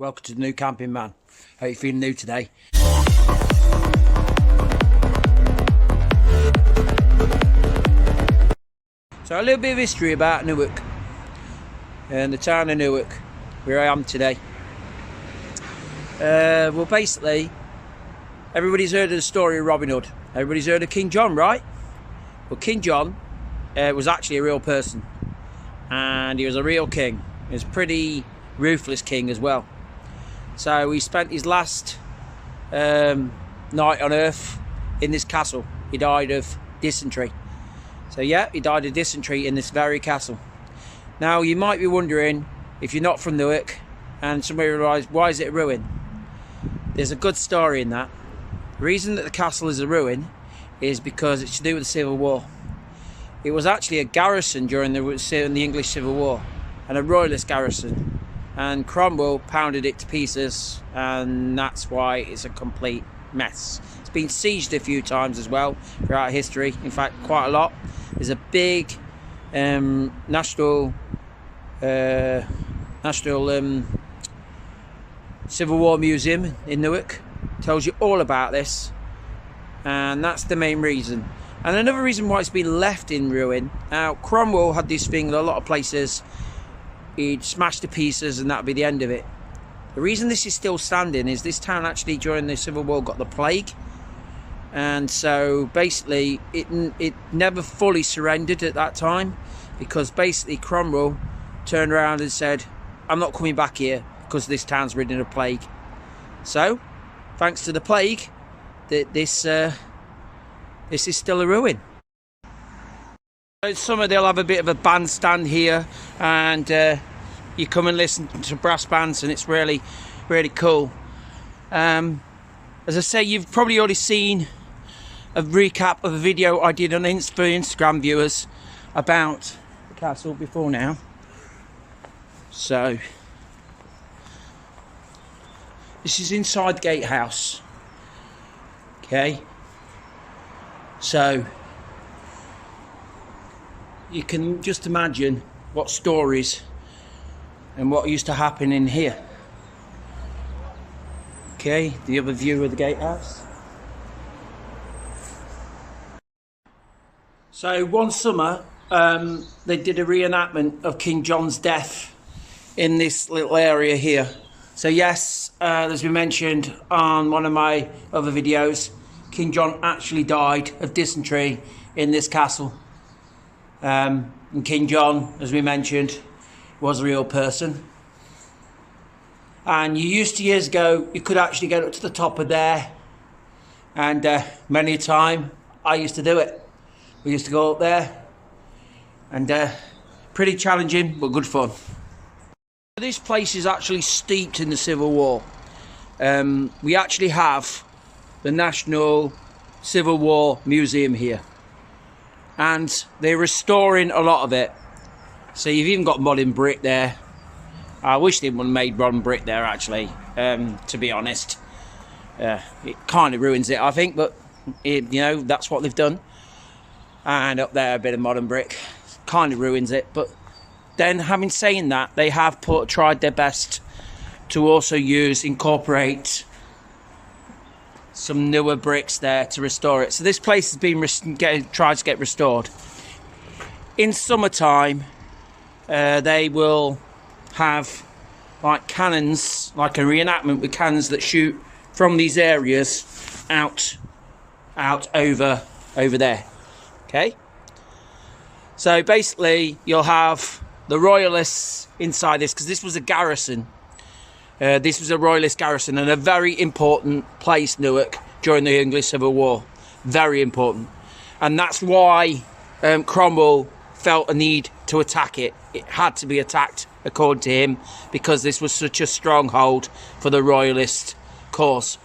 Welcome to the New Camping Man. Hope you're feeling new today. So a little bit of history about Newark and the town of Newark, where I am today. Well, basically, everybody's heard of the story of Robin Hood. Everybody's heard of King John, right? Well, King John was actually a real person, and he was a real king. He was a pretty ruthless king as well. So he spent his last night on earth in this castle. He died of dysentery. So yeah, he died of dysentery in this very castle. Now you might be wondering, if you're not from Newark and somebody realised, why is it a ruin? There's a good story in that. The reason that the castle is a ruin is because it's to do with the Civil War. It was actually a garrison during the English Civil War, and a royalist garrison, and Cromwell pounded it to pieces, and that's why it's a complete mess. It's been sieged a few times as well throughout history, in fact quite a lot. There's a big national Civil War museum in Newark. Tells you all about this, and that's the main reason. And another reason why it's been left in ruin. Now, Cromwell had this thing in a lot of places. He'd smash to pieces and that'd be the end of it. The reason this is still standing is this town actually during the Civil War got the plague, and so basically it never fully surrendered at that time, because basically Cromwell turned around and said, I'm not coming back here because this town's ridden of plague. So thanks to the plague, this is still a ruin. In summer they'll have a bit of a bandstand here, and you come and listen to brass bands, and it's really cool. As I say, you've probably already seen a recap of a video I did on for Instagram viewers about the castle before now. So this is inside the gatehouse. Okay, so you can just imagine what stories and what used to happen in here. Okay, the other view of the gatehouse. So one summer, they did a reenactment of King John's death in this little area here. So yes, as we mentioned on one of my other videos, King John actually died of dysentery in this castle. And King John, as we mentioned, was a real person. And years ago, you could actually get up to the top of there. And many a time, I used to do it. We used to go up there. And pretty challenging, but good fun. This place is actually steeped in the Civil War. We actually have the National Civil War Museum here. And they're restoring a lot of it. So you've even got modern brick there. I wish they wouldn't have made modern brick there, actually, to be honest. It kind of ruins it, I think, but you know, that's what they've done. And up there, a bit of modern brick kind of ruins it. But then, having saying that, they have tried their best to also incorporate some newer bricks there to restore it. So this place has been tried to get restored. In summertime, they will have like cannons, like a reenactment with cannons that shoot from these areas out over there. Okay, so basically you'll have the royalists inside this, because this was a garrison. This was a royalist garrison, and a very important place, Newark, during the English Civil War. Very important. And that's why Cromwell felt a need to attack it. It had to be attacked, according to him, because this was such a stronghold for the royalist cause.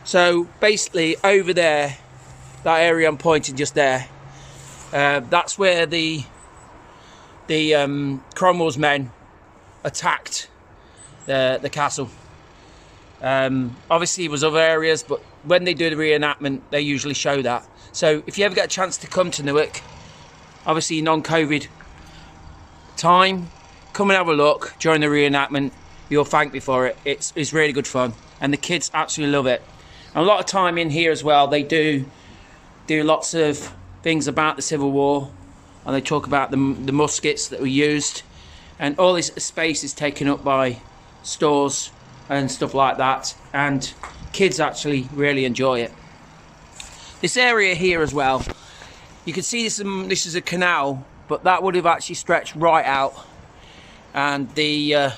So basically over there, that area I'm pointing just there, that's where the Cromwell's men attacked the castle. Obviously it was other areas, but when they do the reenactment, they usually show that. So if you ever get a chance to come to Newark, obviously non-COVID time, come and have a look during the reenactment. you'll thank me for it. It's really good fun, and the kids absolutely love it. And a lot of time in here as well, they do lots of things about the Civil War, and they talk about the muskets that were used, and all this space is taken up by stores and stuff like that, and kids actually really enjoy it. This area here as well, you can see this is a canal, but that would have actually stretched right out, and the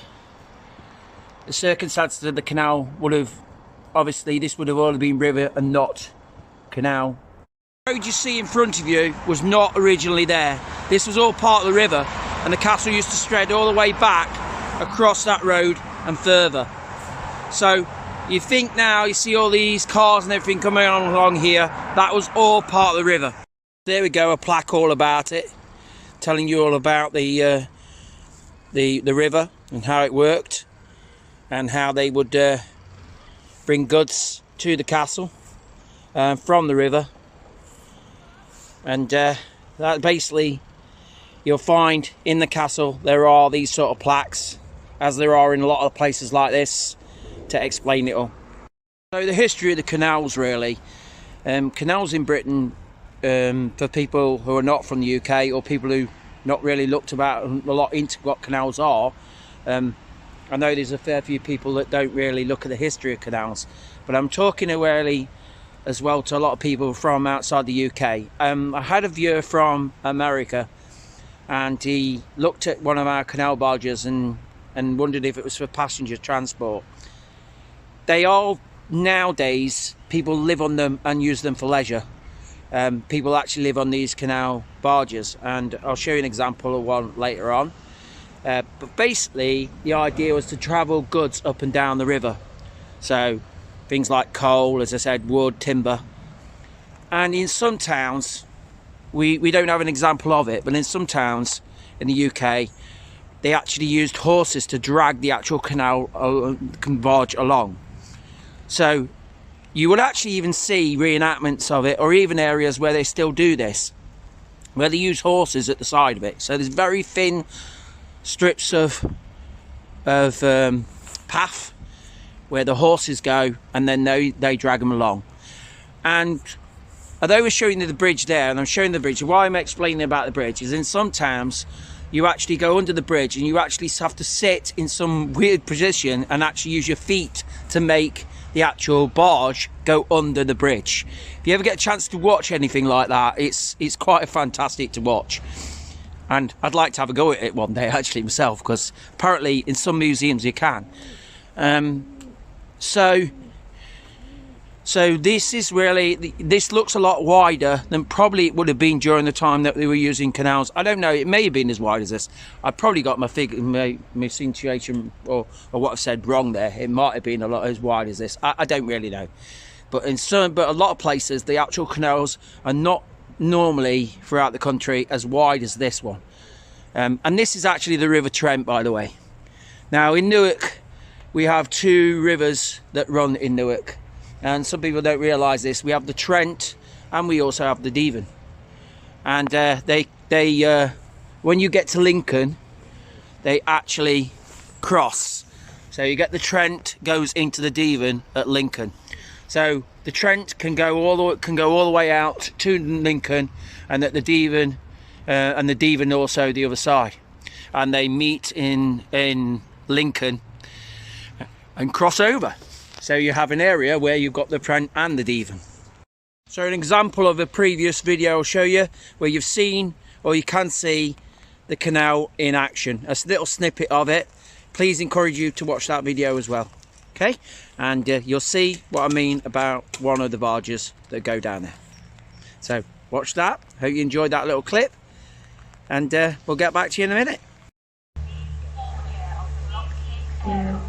circumstances of the canal would have, obviously this would have only been river and not canal. The road you see in front of you was not originally there. This was all part of the river, and the castle used to spread all the way back across that road and further. So you think now you see all these cars and everything coming on along here, that was all part of the river. There we go, a plaque all about it, telling you all about the river and how it worked, and how they would bring goods to the castle from the river. And that basically, you'll find in the castle there are these sort of plaques, as there are in a lot of places like this, to explain it all. So the history of the canals, really. Canals in Britain, for people who are not from the UK, or people who not really looked about a lot into what canals are, I know there's a fair few people that don't really look at the history of canals, but I'm talking really as well to a lot of people from outside the UK. I had a viewer from America, and he looked at one of our canal barges and wondered if it was for passenger transport. They all, nowadays, people live on them and use them for leisure. People actually live on these canal barges, and I'll show you an example of one later on. But basically, the idea was to travel goods up and down the river. So things like coal, as I said, wood, timber. And in some towns, we don't have an example of it, but in some towns in the UK, they actually used horses to drag the actual canal barge along. So you would actually even see reenactments of it, or even areas where they still do this, where they use horses at the side of it. So there's very thin strips of path where the horses go, and then they drag them along. And although we're showing you the bridge there, and I'm showing the bridge, why I'm explaining about the bridge is in some towns you actually go under the bridge and you actually have to sit in some weird position and actually use your feet to make the actual barge go under the bridge. If you ever get a chance to watch anything like that, it's quite fantastic to watch. And I'd like to have a go at it one day, actually, myself, because apparently in some museums you can. So this is really, this looks a lot wider than probably it would have been during the time that they were using canals. I don't know, it may have been as wide as this. I probably got my situation or what I've said wrong there. It might have been a lot as wide as this. I don't really know. But a lot of places, the actual canals are not normally throughout the country as wide as this one. And this is actually the River Trent, by the way. Now in Newark, we have two rivers that run in Newark. And some people don't realise this. We have the Trent and we also have the Devon. And when you get to Lincoln, they actually cross. So you get the Trent goes into the Devon at Lincoln. So the Trent can go all the way out to Lincoln, and at the Devon, and the Devon also the other side. And they meet in Lincoln and cross over. So you have an area where you've got the Trent and the Devon. So an example of a previous video I'll show you where you've seen, or you can see, the canal in action. A little snippet of it. Please encourage you to watch that video as well. Okay, and you'll see what I mean about one of the barges that go down there. So watch that. Hope you enjoyed that little clip, and we'll get back to you in a minute. Yeah.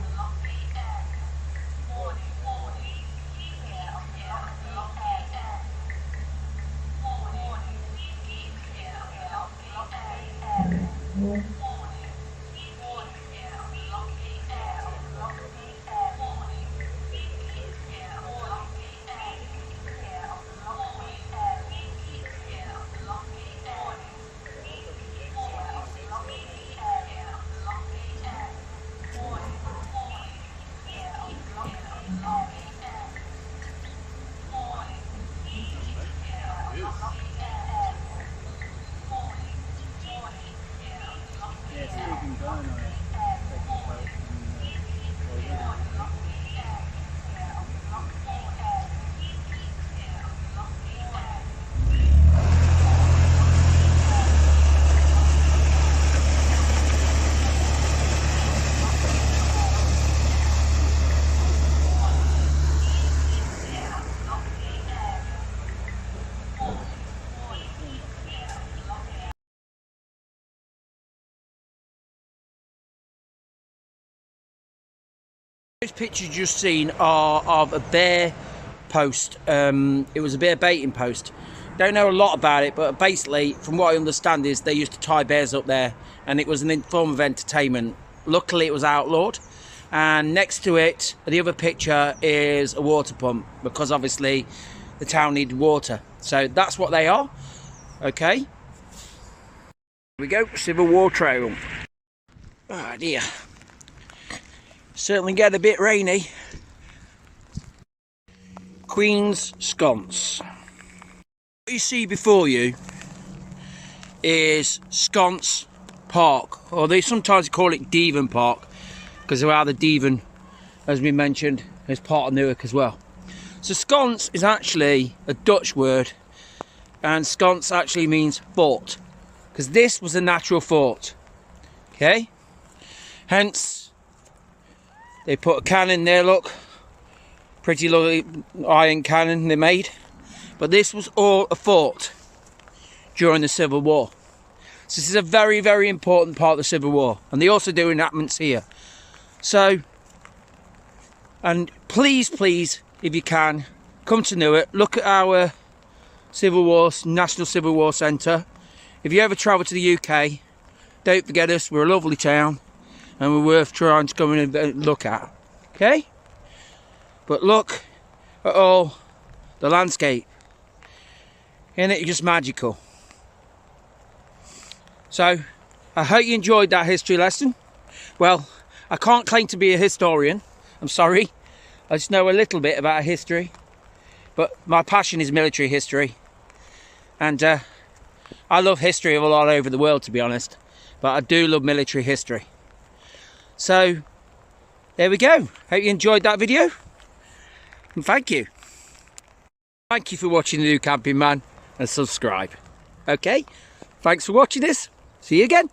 Those pictures you've just seen are of a bear post. It was a bear baiting post. Don't know a lot about it, but basically, from what I understand, is they used to tie bears up there, and it was an form of entertainment. Luckily, it was outlawed. And next to it, the other picture is a water pump, because obviously the town needed water. So that's what they are. Okay. Here we go, Civil War Trail. Oh dear. Certainly get a bit rainy. Queen's Sconce. What you see before you is Sconce Park, or they sometimes call it Devon Park, because of how the Devon, as we mentioned, is part of Newark as well. So sconce is actually a Dutch word, and sconce actually means fort, because this was a natural fort. Okay, hence they put a cannon there, look. Pretty lovely iron cannon they made. But this was all a fort during the Civil War. So this is a very, very important part of the Civil War. And they also do enactments here. So, and please, please, if you can, come to Newark. Look at our Civil War, National Civil War Centre. If you ever travel to the UK, don't forget us. We're a lovely town. And we're worth trying to come in and look at. Okay? But look at all the landscape. Isn't it just magical? So, I hope you enjoyed that history lesson. Well, I can't claim to be a historian. I'm sorry. I just know a little bit about history. But my passion is military history. And I love history all over the world, to be honest. But I do love military history. So, there we go. Hope you enjoyed that video. And thank you. Thank you for watching The New Camping Man, and subscribe. Okay? Thanks for watching this. See you again.